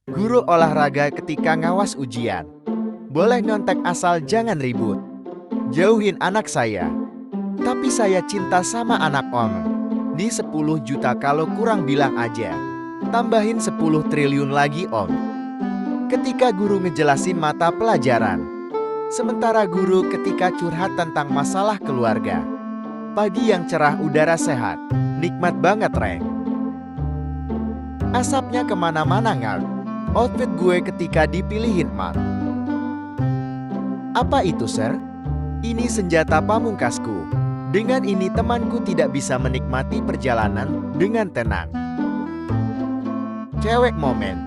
Guru olahraga ketika ngawas ujian. Boleh nyontek asal jangan ribut. Jauhin anak saya. Tapi saya cinta sama anak om. Nih 10 juta kalau kurang bilang aja. Tambahin 10 triliun lagi om. Ketika guru ngejelasin mata pelajaran. Sementara guru ketika curhat tentang masalah keluarga. Pagi yang cerah, udara sehat. Nikmat banget, Rek. Asapnya kemana-mana ngal. Outfit gue ketika dipilihin Mat. Apa itu, Sir? Ini senjata pamungkasku. Dengan ini temanku tidak bisa menikmati perjalanan dengan tenang. Cewek momen.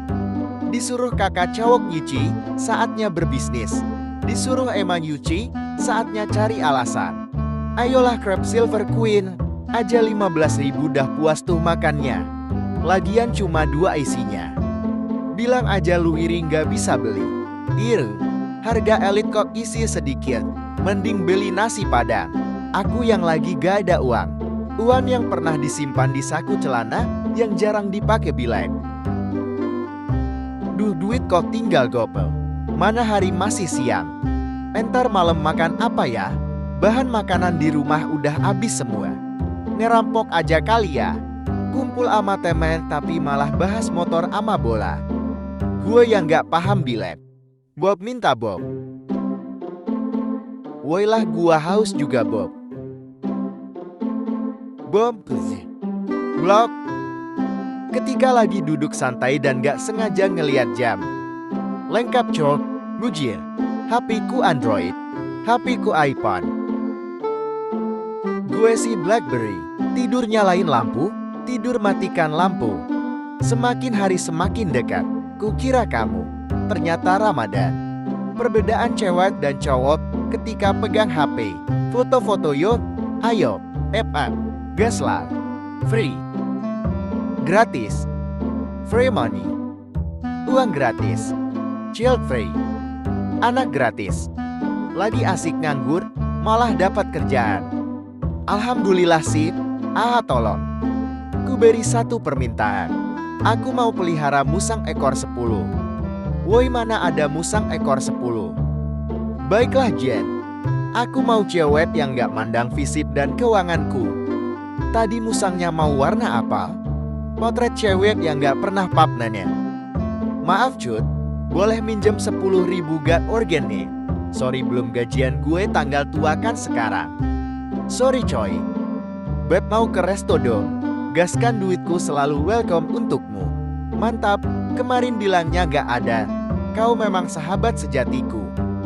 Disuruh kakak cowok nyuci, saatnya berbisnis. Disuruh emang nyuci, saatnya cari alasan. Ayolah Crab Silver Queen, aja 15.000 dah puas tuh makannya. Lagian cuma 2 isinya. Bilang aja lu iri nggak bisa beli. Harga elit kok isi sedikit. Mending beli nasi padang. Aku yang lagi gak ada uang. Uang yang pernah disimpan di saku celana yang jarang dipakai bilek. Duh, duit kok tinggal gopel. Mana hari masih siang. Entar malam makan apa ya? Bahan makanan di rumah udah habis semua. Ngerampok aja kali ya. Kumpul ama temen tapi malah bahas motor ama bola. Gue yang gak paham bilek. Bob minta Bob. Woilah gua haus juga Bob. Bob. Blok. Ketika lagi duduk santai dan gak sengaja ngeliat jam. Lengkap cok. Bujir. HP ku Android. HP ku iPhone. Gue si Blackberry. Tidur nyalain lampu. Tidur matikan lampu. Semakin hari semakin dekat. Kukira kamu. Ternyata Ramadan. Perbedaan cewek dan cowok ketika pegang HP. Foto-foto yuk. Ayo. FA. Gaslah. Free. Gratis. Free money. Uang gratis. Child free. Anak gratis. Lagi asik nganggur, malah dapat kerjaan. Alhamdulillah sih. Tolong. Ku beri satu permintaan. Aku mau pelihara musang ekor 10. Woi, mana ada musang ekor 10? Baiklah Jen. Aku mau cewek yang gak mandang fisik dan keuanganku. Tadi musangnya mau warna apa? Potret cewek yang gak pernah pap nanya. Maaf cut, boleh minjem 10.000 gak organ nih? Sorry belum gajian gue tanggal tua kan sekarang. Sorry coy. Beb mau ke resto dong. Gaskan duitku selalu welcome untukmu. Mantap, kemarin bilangnya gak ada. Kau memang sahabat sejatiku.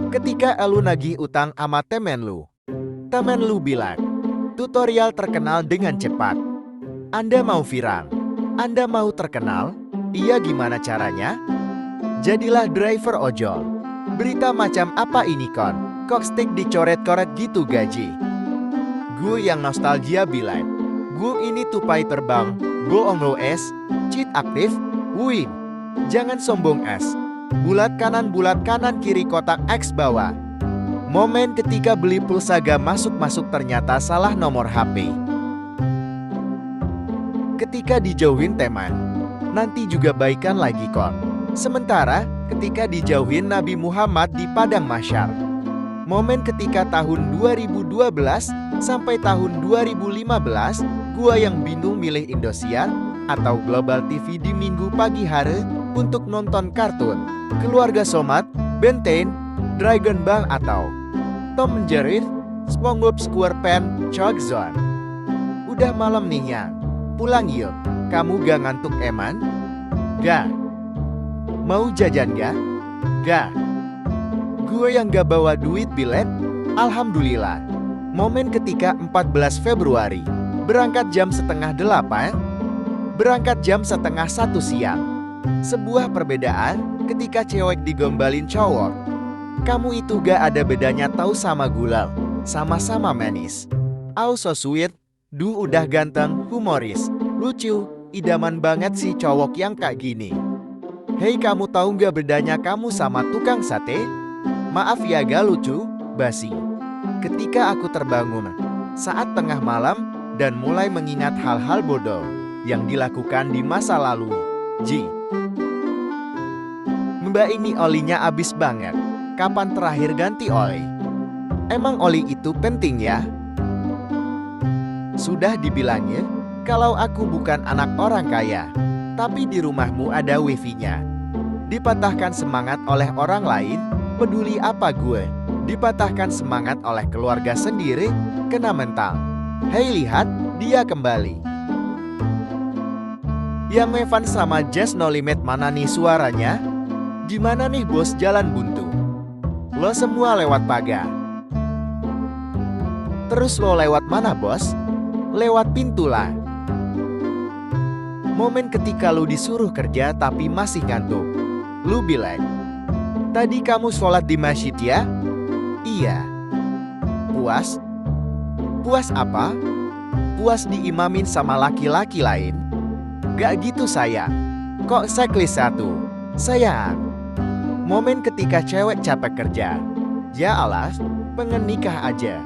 Ketika elu nagih utang ama temen lu. Temen lu bilang, tutorial terkenal dengan cepat. Anda mau viral? Anda mau terkenal? Iya, gimana caranya? Jadilah driver ojol. Berita macam apa ini kon? Kok stick dicoret-coret gitu gaji? Gue yang nostalgia bilang, gue ini tupai terbang, bohong lo es, cheat aktif, win. Jangan sombong es. Bulat kanan kiri kotak X bawah. Momen ketika beli pulsa gak masuk-masuk ternyata salah nomor HP. Ketika dijauhin teman, nanti juga baikan lagi kon. Sementara ketika dijauhin Nabi Muhammad di padang mahsyar. Momen ketika tahun 2012 sampai tahun 2015, gua yang bingung milih Indosiar atau Global TV di minggu pagi hari untuk nonton kartun. Keluarga Somad, Ben 10, Dragon Ball atau Tom and Jerry, SpongeBob SquarePants, Chogzone. Udah malam nih yang, pulang yuk. Kamu gak ngantuk eman? Gak. Mau jajan gak? Gak. Gue yang gak bawa duit bilet? Alhamdulillah. Momen ketika 14 Februari. Berangkat jam setengah 8. Berangkat jam setengah 1 siang. Sebuah perbedaan ketika cewek digombalin cowok. Kamu itu gak ada bedanya tahu sama gulal. Sama-sama manis. Au so sweet. Duh udah ganteng, humoris, lucu, idaman banget sih cowok yang kayak gini. Hei, kamu tahu gak bedanya kamu sama tukang sate? Maaf ya gak lucu, basi. Ketika aku terbangun saat tengah malam dan mulai mengingat hal-hal bodoh yang dilakukan di masa lalu. Mbak, ini olinya habis banget. Kapan terakhir ganti oli? Emang oli itu penting ya? Sudah dibilangnya, kalau aku bukan anak orang kaya, tapi di rumahmu ada wifi-nya. Dipatahkan semangat oleh orang lain, peduli apa gue? Dipatahkan semangat oleh keluarga sendiri, kena mental. Hei lihat, dia kembali. Yang Evan sama Just No Limit mana nih suaranya? Gimana nih bos jalan buntu? Lo semua lewat pagar. Terus lo lewat mana bos? Lewat pintu lah. Momen ketika lo disuruh kerja tapi masih ngantuk. Lo bilang, tadi kamu sholat di masjid ya? Iya. Puas? Puas apa? Puas diimamin sama laki-laki lain? Gak gitu sayang. Kok checklist satu? Sayang. Momen ketika cewek capek kerja. Ya Allah, pengen nikah aja.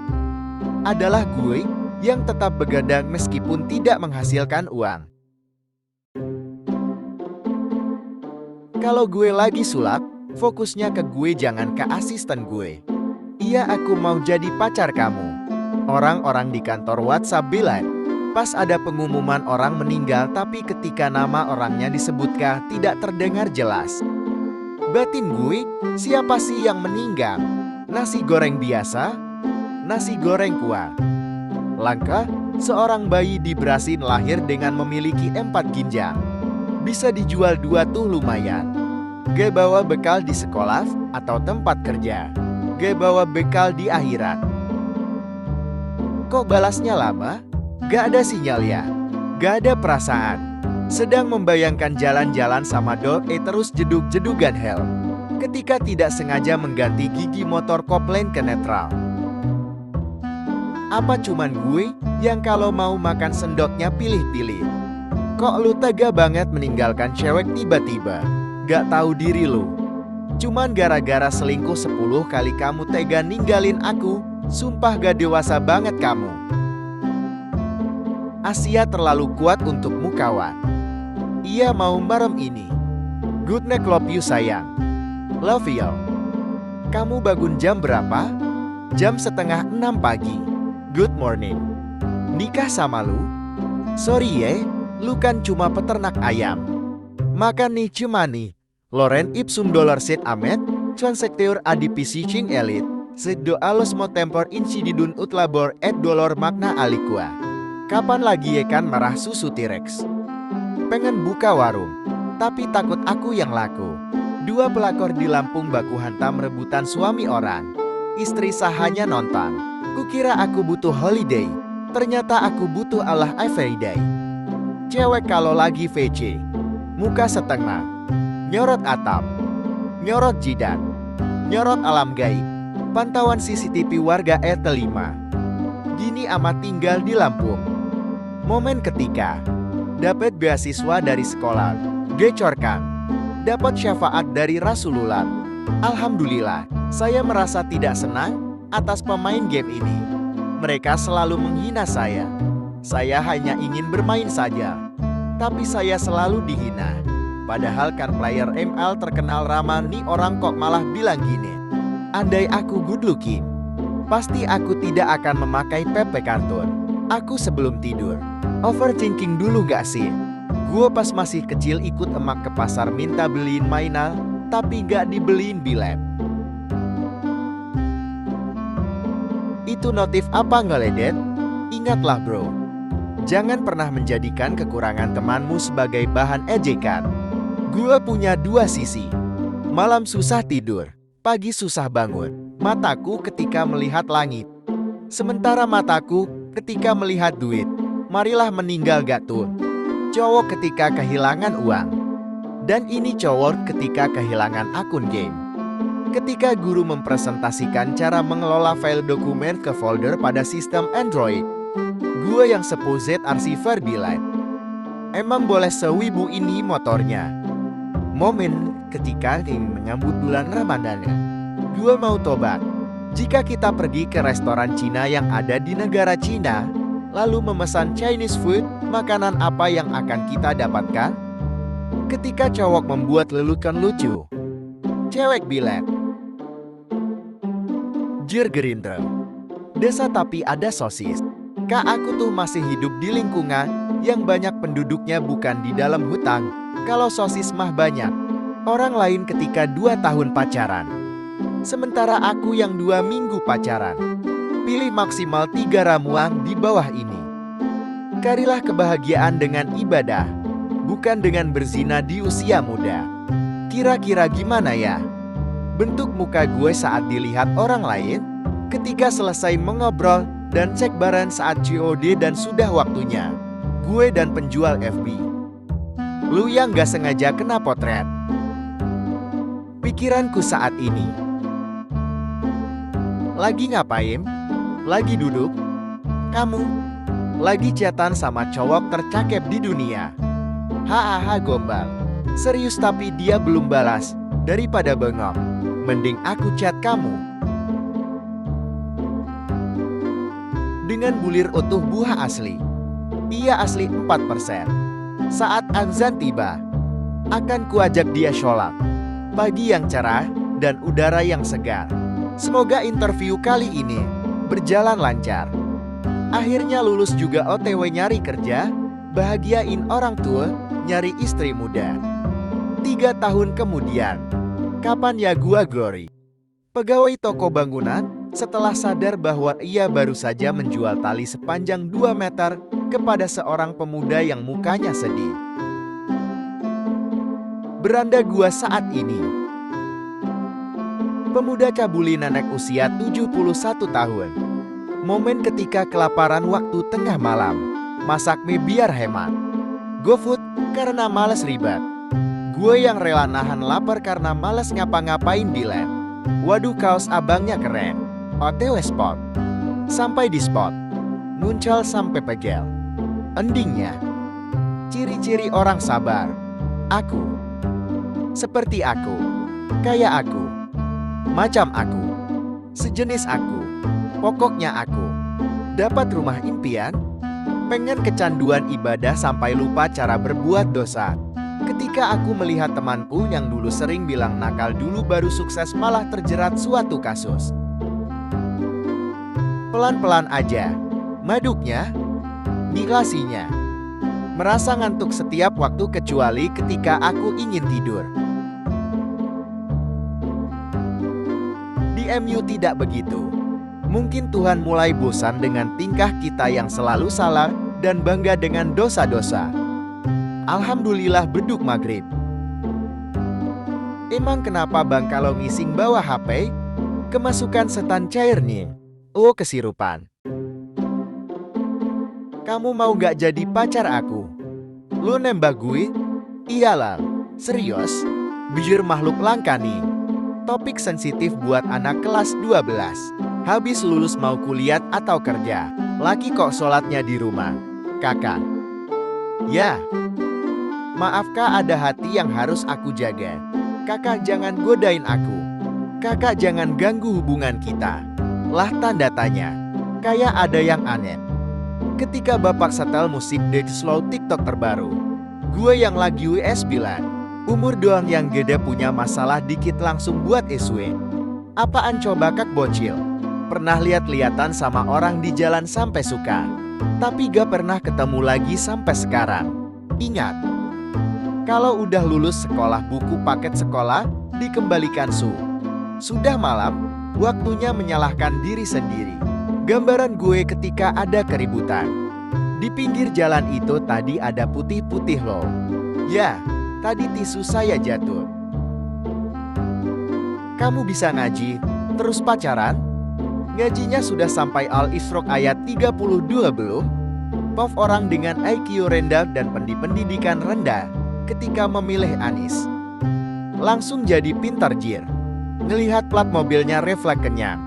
Adalah gue yang tetap begadang meskipun tidak menghasilkan uang. Kalau gue lagi sulap, fokusnya ke gue jangan ke asisten gue. Iya, aku mau jadi pacar kamu. Orang-orang di kantor WhatsApp bilang, pas ada pengumuman orang meninggal tapi ketika nama orangnya disebutkan tidak terdengar jelas. Batin gue, siapa sih yang meninggal? Nasi goreng biasa? Nasi goreng kuah? Langka, seorang bayi di Brasil lahir dengan memiliki 4 ginjal. Bisa dijual 2 tuh lumayan. Gak bawa bekal di sekolah atau tempat kerja. Gak bawa bekal di akhirat. Kok balasnya lama? Gak ada sinyal ya? Gak ada perasaan. Sedang membayangkan jalan-jalan sama doi terus jedug-jedugan helm. Ketika tidak sengaja mengganti gigi motor kopling ke netral. Apa cuman gue yang kalau mau makan sendoknya pilih-pilih? Kok lu tega banget meninggalkan cewek tiba-tiba? Gak tahu diri lu. Cuman gara-gara selingkuh 10 kali kamu tega ninggalin aku? Sumpah gak dewasa banget kamu. Asia terlalu kuat untukmu kawan. Ia mau merem ini. Good night, love you sayang. Love you. Kamu bangun jam berapa? Jam 5:30 pagi. Good morning. Nikah sama lu? Sorry ya, lu kan cuma peternak ayam. Makan nih cuma nih. Loren ipsum dolor sit amet, transecteur adipisi cing elit. Sedo alos mo tempor incididun ut labor et dolor makna alikua. Kapan lagi ya kan marah susu T-Rex? Pengen buka warung, tapi takut aku yang laku. 2 pelakor di Lampung baku hantam rebutan suami orang. Istri sahanya nonton. Kukira aku butuh holiday, ternyata aku butuh Allah everyday. Cewek kalau lagi VC, muka setengah, nyorot atap, nyorot jidat, nyorot alam gaib. Pantauan CCTV warga RT5. Gini amat tinggal di Lampung. Momen ketika dapat beasiswa dari sekolah, gecorkan, dapat syafaat dari Rasulullah. Alhamdulillah, saya merasa tidak senang atas pemain game ini. Mereka selalu menghina saya. Saya hanya ingin bermain saja, tapi saya selalu dihina. Padahal kan player ML terkenal ramah nih, orang kok malah bilang gini. Andai aku good looking, pasti aku tidak akan memakai PP kartun. Aku sebelum tidur overthinking dulu gak sih? Gue pas masih kecil ikut emak ke pasar minta beliin mainan, tapi gak dibeliin bilep. Itu notif apa ngeledet? Ingatlah bro, jangan pernah menjadikan kekurangan temanmu sebagai bahan ejekan. Gue punya 2 sisi. Malam susah tidur, pagi susah bangun. Mataku ketika melihat langit, sementara mataku ketika melihat duit. Marilah meninggal gak tuh? Cowok ketika kehilangan uang. Dan ini cowok ketika kehilangan akun game. Ketika guru mempresentasikan cara mengelola file dokumen ke folder pada sistem Android, gue yang supposed arsiver bilang, emang boleh sewibu ini motornya? Momen ketika ingin menyambut bulan Ramadannya, gue mau tobat. Jika kita pergi ke restoran Cina yang ada di negara Cina, lalu memesan Chinese food, makanan apa yang akan kita dapatkan? Ketika cowok membuat lelucon lucu, Cewek bilet. Jir Gerindra. Desa tapi ada sosis. Kak, aku tuh masih hidup di lingkungan yang banyak penduduknya bukan di dalam hutan. Kalau sosis mah banyak. Orang lain ketika 2 tahun pacaran. Sementara aku yang 2 minggu pacaran. Pilih maksimal 3 ramuan di bawah ini. Carilah kebahagiaan dengan ibadah, bukan dengan berzina di usia muda. Kira-kira gimana ya bentuk muka gue saat dilihat orang lain? Ketika selesai mengobrol dan cek barang saat COD dan sudah waktunya, gue dan penjual FB. Lu yang gak sengaja kena potret. Pikiranku saat ini. Lagi ngapain? Lagi duduk? Kamu? Lagi chatan sama cowok tercakep di dunia. Hahaha gombal. Serius tapi dia belum balas. Daripada bengong, mending aku chat kamu. Dengan bulir utuh buah asli. Ia asli 4%. Saat azan tiba, akan kuajak dia sholat. Pagi yang cerah dan udara yang segar. Semoga interview kali ini berjalan lancar. Akhirnya lulus juga OTW nyari kerja, bahagiain orang tua, nyari istri muda. 3 tahun kemudian, kapan ya gua glory? Pegawai toko bangunan setelah sadar bahwa ia baru saja menjual tali sepanjang 2 meter kepada seorang pemuda yang mukanya sedih. Beranda gua saat ini. Pemuda cabuli nenek usia 71 tahun. Momen ketika kelaparan waktu tengah malam. Masak mie biar hemat. GoFood karena males ribet. Gue yang rela nahan lapar karena males ngapa-ngapain di lab. Waduh kaos abangnya keren. OTW spot. Sampai di spot. Muncul sampai pegel. Endingnya. Ciri-ciri orang sabar. Aku. Seperti aku. Kayak aku. Macam aku. Sejenis aku. Pokoknya aku. Dapat rumah impian. Pengen kecanduan ibadah sampai lupa cara berbuat dosa. Ketika aku melihat temanku yang dulu sering bilang nakal dulu baru sukses malah terjerat suatu kasus. Pelan-pelan aja. Maduknya. Nikasinya. Merasa ngantuk setiap waktu kecuali ketika aku ingin tidur. Di MU tidak begitu. Mungkin Tuhan mulai bosan dengan tingkah kita yang selalu salah dan bangga dengan dosa-dosa. Alhamdulillah beduk maghrib. Emang kenapa bang kalau ngising bawa HP? Kemasukan setan cair nih. Oh kesirupan. Kamu mau gak jadi pacar aku? Lu nembak gue? Iyalah. Serius? Bijir makhluk langka nih. Topik sensitif buat anak kelas 12. Habis lulus mau kuliah atau kerja. Laki kok sholatnya di rumah. Kakak. Ya. Maaf kak, ada hati yang harus aku jaga. Kakak jangan godain aku. Kakak jangan ganggu hubungan kita. Lah tanda tanya. Kayak ada yang aneh. Ketika bapak setel musik The Slow TikTok terbaru. Gue yang lagi US bilang. Umur doang yang gede punya masalah dikit langsung buat SW. Apaan coba kak bocil? Pernah lihat-lihatan sama orang di jalan sampai suka. Tapi gak pernah ketemu lagi sampai sekarang. Ingat. Kalau udah lulus sekolah buku paket sekolah, dikembalikan Sudah malam, waktunya menyalahkan diri sendiri. Gambaran gue ketika ada keributan. Di pinggir jalan itu tadi ada putih-putih loh. Ya, tadi tisu saya jatuh. Kamu bisa ngaji, terus pacaran? Ngajinya sudah sampai Al-Isra ayat 32 belum? Pov orang dengan IQ rendah dan pendidikan rendah. Ketika memilih Anis, langsung jadi pintar jir. Ngelihat plat mobilnya refleks kenyang.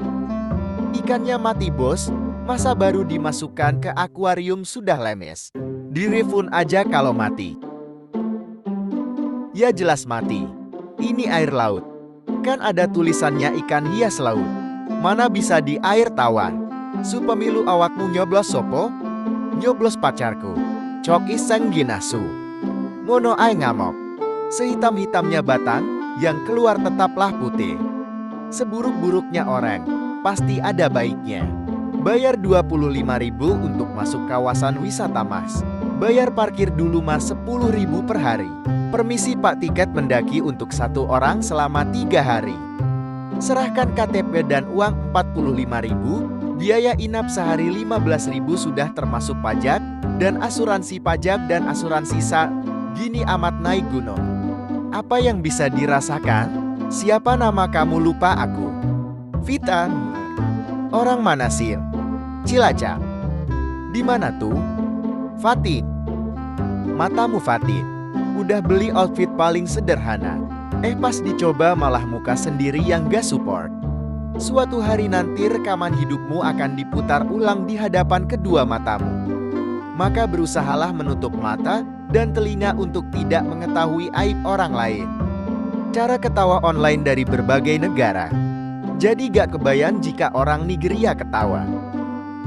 Ikannya mati bos, masa baru dimasukkan ke akuarium sudah lemes. Direfund aja kalau mati. Ya jelas mati. Ini air laut. Kan ada tulisannya ikan hias laut. Mana bisa di air tawar. Supemilu awakmu nyoblos sopo? Nyoblos pacarku. Coki sengginasu. Mono ai ngamok. Sehitam-hitamnya batang, yang keluar tetaplah putih. Seburuk-buruknya orang, pasti ada baiknya. Bayar 25.000 untuk masuk kawasan wisata Mas. Bayar parkir dulu Mas 10.000 per hari. Permisi Pak, tiket mendaki untuk satu orang selama 3 hari. Serahkan KTP dan uang 45.000, biaya inap sehari 15.000 sudah termasuk pajak, dan asuransi pajak dan asuransi gini amat naik gunung. Apa yang bisa dirasakan? Siapa nama kamu, lupa aku? Vita. Orang mana sih? Cilacap. Di mana tuh? Fatih. Matamu Fatih. Udah beli outfit paling sederhana. Pas dicoba malah muka sendiri yang gak support. Suatu hari nanti rekaman hidupmu akan diputar ulang di hadapan kedua matamu. Maka berusahalah menutup mata dan telinga untuk tidak mengetahui aib orang lain. Cara ketawa online dari berbagai negara. Jadi gak kebayang jika orang Nigeria ketawa.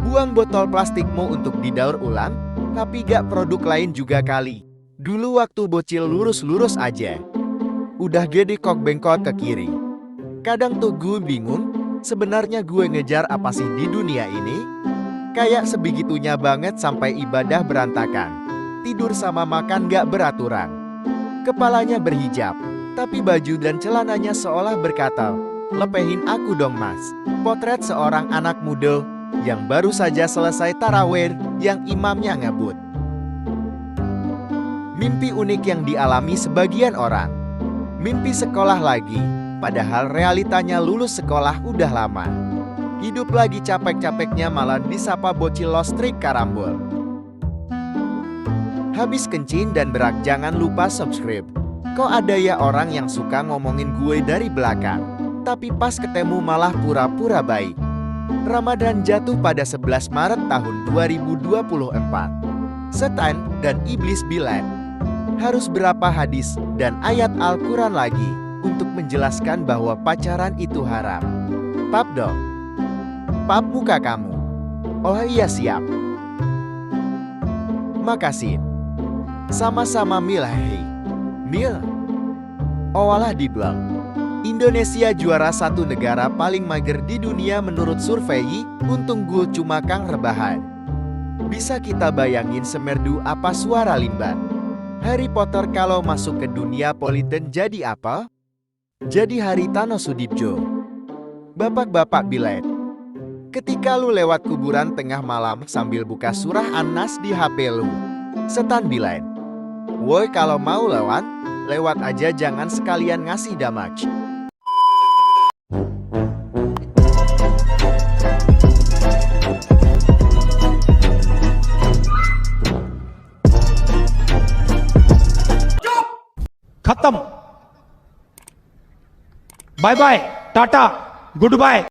Buang botol plastikmu untuk didaur ulang, tapi gak produk lain juga kali. Dulu waktu bocil lurus-lurus aja. Udah gede kok bengkot ke kiri. Kadang tuh gue bingung, sebenarnya gue ngejar apa sih di dunia ini? Kayak sebegitunya banget sampai ibadah berantakan. Tidur sama makan gak beraturan. Kepalanya berhijab, tapi baju dan celananya seolah berkata, "Lepehin aku dong Mas." Potret seorang anak muda yang baru saja selesai tarawih yang imamnya ngebut. Mimpi unik yang dialami sebagian orang. Mimpi sekolah lagi, padahal realitanya lulus sekolah udah lama. Hidup lagi capek-capeknya malah disapa bocil lostrik karambol. Habis kencing dan berak, jangan lupa subscribe. Kok ada ya orang yang suka ngomongin gue dari belakang, tapi pas ketemu malah pura-pura baik. Ramadan jatuh pada 11 Maret tahun 2024. Setan dan iblis bilang, harus berapa hadis dan ayat Al-Quran lagi untuk menjelaskan bahwa pacaran itu haram? Pap dong. Pap muka kamu. Oh iya siap. Makasih. Sama-sama Mil. Mil. Owalah dibilang. Indonesia juara satu negara paling mager di dunia menurut survei. Untung gue cuma kang rebahan. Bisa kita bayangin semerdu apa suara limbat. Harry Potter kalau masuk ke dunia politik jadi apa? Jadi Haritano Sudibjo. Bapak-bapak bilang, ketika lu lewat kuburan tengah malam sambil buka surah An-Nas di HP lu, setan bilang, woi kalau mau lewat aja, jangan sekalian ngasih damage. खत्म bye bye tata good bye